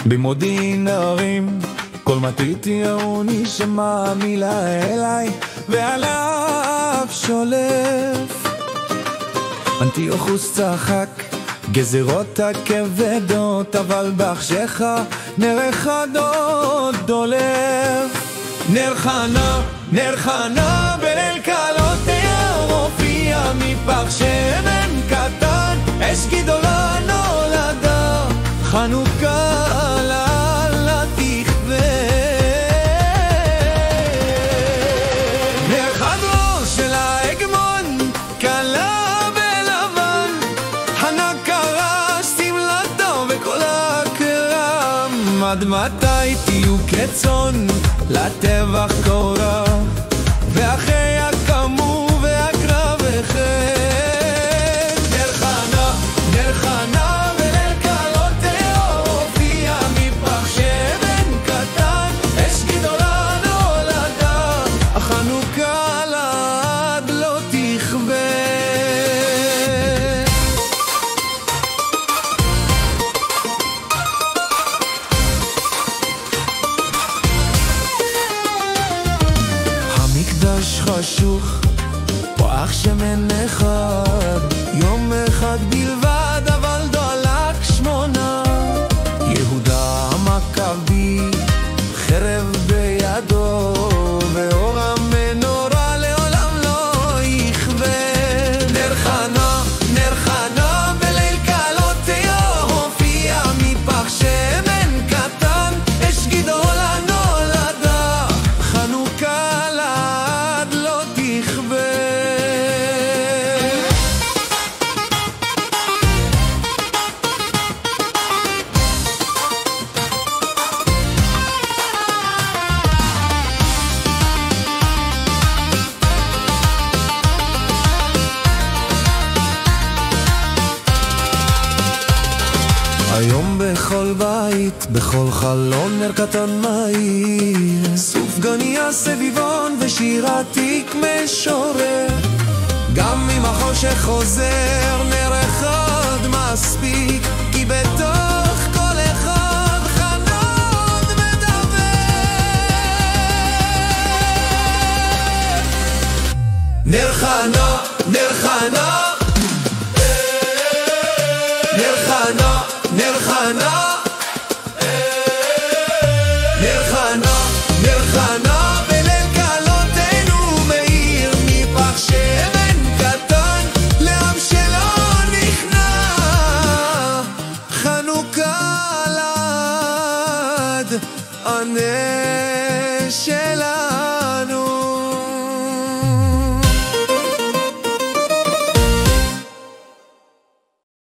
במודיעין הערים כל מטריתי העוני שמע מילה אליי ועליו שולף. אנטיוכוס צחק גזרות הכבדות, אבל בחשך נר אחד עוד דולף. נר חנה בליל קלותיה הופיע מפח שמן קטן, אש גדולה נולדה, חנוכה עלה תכבה. נר חדרו של ההגמון קלה בלבן, חנה קרש שמלתו וכל הקרם. עד מתי תהיו כצאן לטבח קורה, ואחרי הקמו והקרב החל. נר חנה בליל קלותיה הופיע מפח שמן קטן, אש גדולה נולדה, החנוכה לעד לא תכבה. המקדש חשוך, פח שמן אחד, יום אחד בלבד, אבל דולק 8. יהודה המכבי, חרב בידו, ואור המנורה לעולם לא יכבה. נר חנה בליל קלותיה הופיע מפח שמן קטן, אש גדולה נולדה, חנוכה לעד לא תכבה. היום בכל בית, בכל חלון נר קטן מהיר, סופגניה סביבון ושיר עתיק משורר. גם אם החושך חוזר, נר אחד מספיק, כי בתוך כל אחד חנון מדבר. נר חנה נר חנה בליל קלותנו מאיר מפח שמן קטן, לעם שלא נכנע, חנוכה לעד הנר שלה.